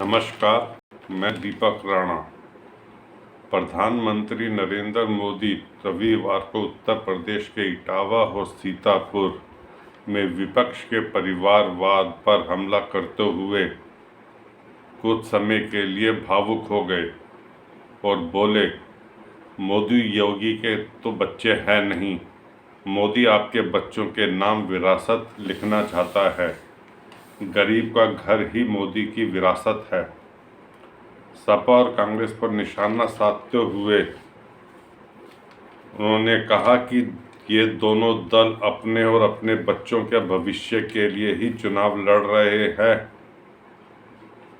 नमस्कार, मैं दीपक राणा। प्रधानमंत्री नरेंद्र मोदी रविवार को उत्तर प्रदेश के इटावा और सीतापुर में विपक्ष के परिवारवाद पर हमला करते हुए कुछ समय के लिए भावुक हो गए और बोले, मोदी योगी के तो बच्चे हैं नहीं, मोदी आपके बच्चों के नाम विरासत लिखना चाहता है। गरीब का घर ही मोदी की विरासत है। सपा और कांग्रेस पर निशाना साधते हुए उन्होंने कहा कि ये दोनों दल अपने और अपने बच्चों के भविष्य के लिए ही चुनाव लड़ रहे हैं।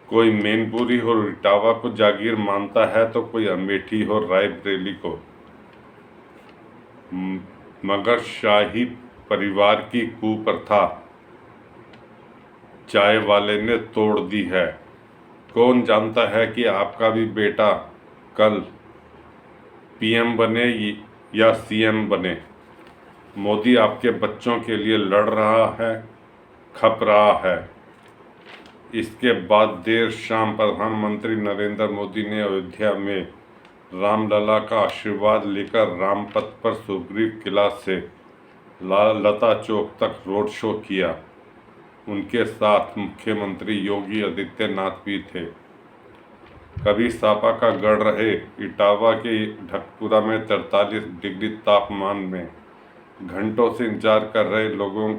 कोई मैनपुरी और इटावा को जागीर मानता है तो कोई अमेठी और रायबरेली को। मगर शाही परिवार की कुप्रथा चाय वाले ने तोड़ दी है। कौन जानता है कि आपका भी बेटा कल पीएम बने या सीएम बने। मोदी आपके बच्चों के लिए लड़ रहा है, खप रहा है। इसके बाद देर शाम प्रधानमंत्री नरेंद्र मोदी ने अयोध्या में रामलला का आशीर्वाद लेकर रामपथ पर सुग्रीव किला से लता चौक तक रोड शो किया। उनके साथ मुख्यमंत्री योगी आदित्यनाथ भी थे। कभी सपा का गढ़ रहे इटावा के ढकपुरा में 43 डिग्री तापमान में घंटों से इंतजार कर रहे लोगों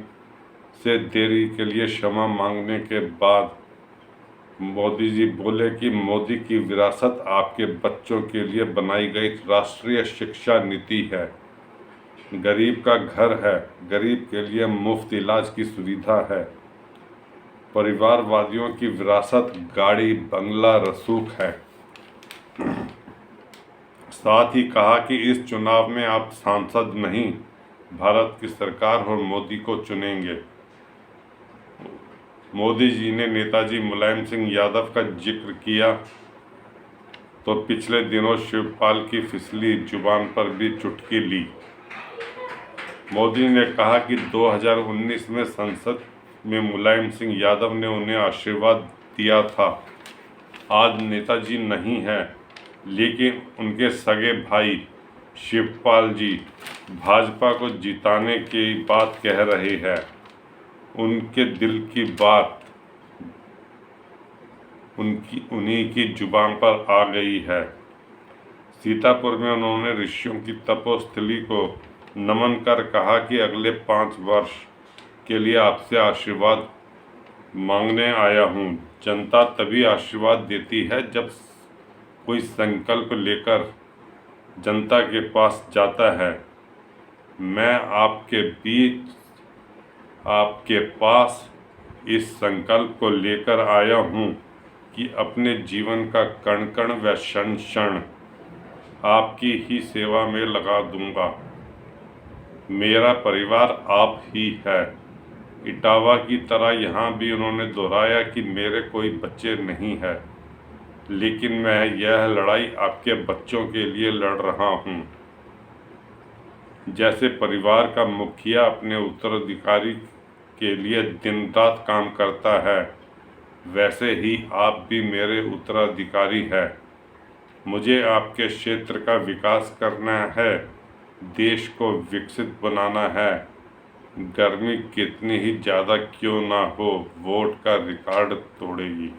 से देरी के लिए क्षमा मांगने के बाद मोदी जी बोले कि मोदी की विरासत आपके बच्चों के लिए बनाई गई राष्ट्रीय शिक्षा नीति है। गरीब का घर है, गरीब के लिए मुफ्त इलाज की सुविधा है। परिवारवादियों की विरासत गाड़ी, बंगला, रसूख है। साथ ही कहा कि इस चुनाव में आप सांसद नहीं, भारत की सरकार और मोदी को चुनेंगे। मोदी जी ने नेताजी मुलायम सिंह यादव का जिक्र किया तो पिछले दिनों शिवपाल की फिसली जुबान पर भी चुटकी ली। मोदी ने कहा कि 2019 में संसद में मुलायम सिंह यादव ने उन्हें आशीर्वाद दिया था। आज नेताजी नहीं है, लेकिन उनके सगे भाई शिवपाल जी भाजपा को जिताने की बात कह रहे हैं। उनके दिल की बात उन्हीं की जुबान पर आ गई है। सीतापुर में उन्होंने ऋषियों की तपोस्थली को नमन कर कहा कि अगले 5 वर्ष के लिए आपसे आशीर्वाद मांगने आया हूँ। जनता तभी आशीर्वाद देती है जब कोई संकल्प लेकर जनता के पास जाता है। मैं आपके पास इस संकल्प को लेकर आया हूँ कि अपने जीवन का कण कण व क्षण क्षण आपकी ही सेवा में लगा दूंगा। मेरा परिवार आप ही है। इटावा की तरह यहाँ भी उन्होंने दोहराया कि मेरे कोई बच्चे नहीं है, लेकिन मैं यह लड़ाई आपके बच्चों के लिए लड़ रहा हूँ। जैसे परिवार का मुखिया अपने उत्तराधिकारी के लिए दिन रात काम करता है, वैसे ही आप भी मेरे उत्तराधिकारी हैं। मुझे आपके क्षेत्र का विकास करना है, देश को विकसित बनाना है। गर्मी कितनी ही ज़्यादा क्यों ना हो, वोट का रिकॉर्ड तोड़ेगी।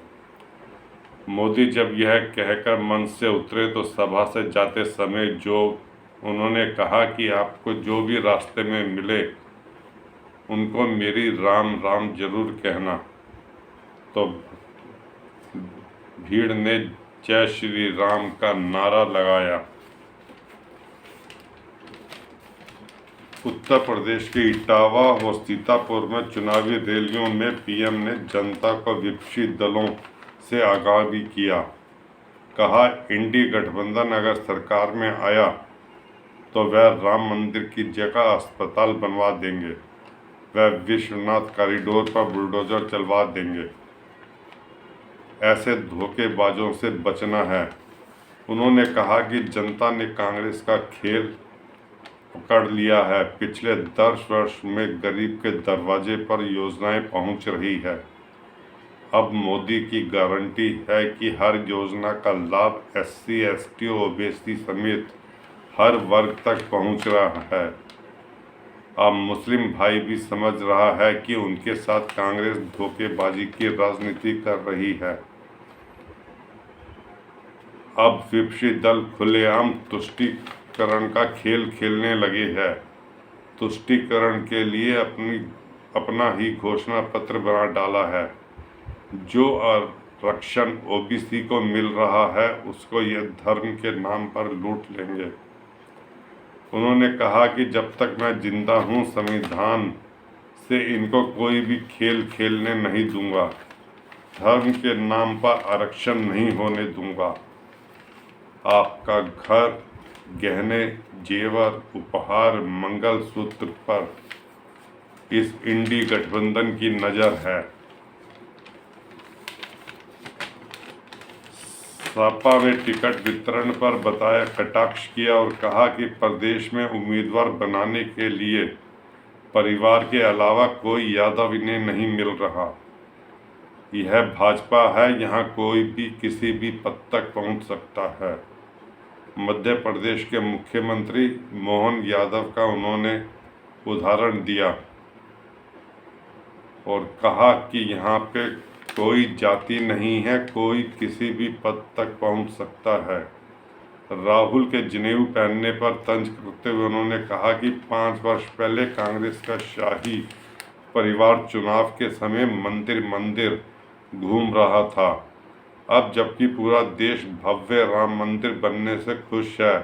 मोदी जब यह कहकर मंच से उतरे तो सभा से जाते समय उन्होंने कहा कि आपको जो भी रास्ते में मिले उनको मेरी राम राम जरूर कहना। तो भीड़ ने जय श्री राम का नारा लगाया। उत्तर प्रदेश के इटावा और सीतापुर में चुनावी रैलियों में पीएम ने जनता को विपक्षी दलों से आगाह भी किया। कहा, इंडी गठबंधन अगर सरकार में आया तो वह राम मंदिर की जगह अस्पताल बनवा देंगे, वह विश्वनाथ कॉरिडोर पर बुलडोजर चलवा देंगे। ऐसे धोखेबाजों से बचना है। उन्होंने कहा कि जनता ने कांग्रेस का खेल पकड़ लिया है। पिछले 10 वर्ष में गरीब के दरवाजे पर योजनाएं पहुंच रही है। अब मोदी की गारंटी है कि हर योजना का लाभ SC, ST, OBC समेत हर वर्ग तक पहुंच रहा है। अब मुस्लिम भाई भी समझ रहा है कि उनके साथ कांग्रेस धोखेबाजी की राजनीति कर रही है। अब विपक्षी दल खुलेआम तुष्टीकरण का खेल खेलने लगे हैं। तुष्टीकरण के लिए अपना ही घोषणा पत्र बना डाला है। जो आरक्षण OBC को मिल रहा है उसको ये धर्म के नाम पर लूट लेंगे। उन्होंने कहा कि जब तक मैं जिंदा हूँ संविधान से इनको कोई भी खेल खेलने नहीं दूंगा। धर्म के नाम पर आरक्षण नहीं होने दूंगा। आपका घर, गहने, जेवर, उपहार, मंगलसूत्र पर इस इंडी गठबंधन की नज़र है। सपा ने टिकट वितरण पर बताया कटाक्ष किया और कहा कि प्रदेश में उम्मीदवार बनाने के लिए परिवार के अलावा कोई यादव इन्हें नहीं मिल रहा। यह भाजपा है, यहाँ कोई भी किसी भी पद तक पहुँच सकता है। मध्य प्रदेश के मुख्यमंत्री मोहन यादव का उन्होंने उदाहरण दिया और कहा कि यहाँ पे कोई जाति नहीं है, कोई किसी भी पद तक पहुँच सकता है। राहुल के जनेऊ पहनने पर तंज करते हुए उन्होंने कहा कि 5 वर्ष पहले कांग्रेस का शाही परिवार चुनाव के समय मंदिर मंदिर घूम रहा था। अब जबकि पूरा देश भव्य राम मंदिर बनने से खुश है,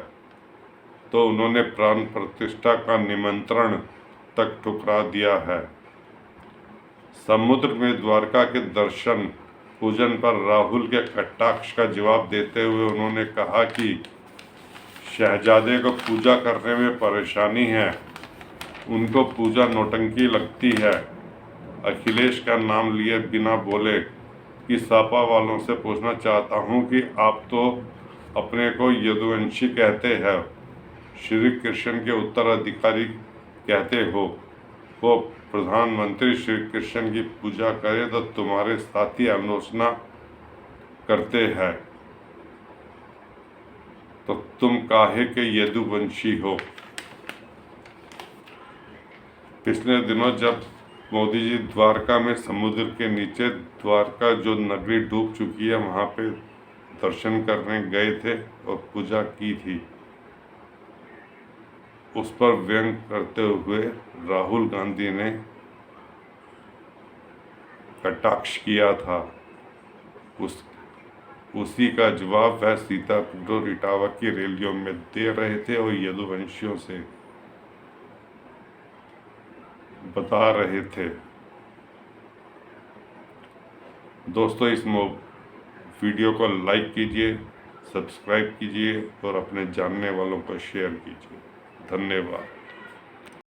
तो उन्होंने प्राण प्रतिष्ठा का निमंत्रण तक ठुकरा दिया है। समुद्र में द्वारका के दर्शन पूजन पर राहुल के कटाक्ष का जवाब देते हुए उन्होंने कहा कि शहजादे को पूजा करने में परेशानी है, उनको पूजा नौटंकी लगती है। अखिलेश का नाम लिए बिना बोले कि सपा वालों से पूछना चाहता हूं कि आप तो अपने को यदुवंशी कहते हैं, श्री कृष्ण के उत्तराधिकारी कहते हो, वो प्रधानमंत्री श्री कृष्ण की पूजा करे तो तुम्हारे साथी आलोचना करते हैं, तो तुम काहे के यदुवंशी हो। पिछले दिनों जब मोदी जी द्वारका में समुद्र के नीचे द्वारका जो नगरी डूब चुकी है वहाँ पे दर्शन करने गए थे और पूजा की थी, उस पर व्यंग करते हुए राहुल गांधी ने कटाक्ष किया था। उसी का जवाब वह सीतापुर और इटावा की रैलियों में दे रहे थे और यदुवंशियों से बता रहे थे। दोस्तों, इस वीडियो को लाइक कीजिए, सब्सक्राइब कीजिए और अपने जानने वालों को शेयर कीजिए। धन्यवाद।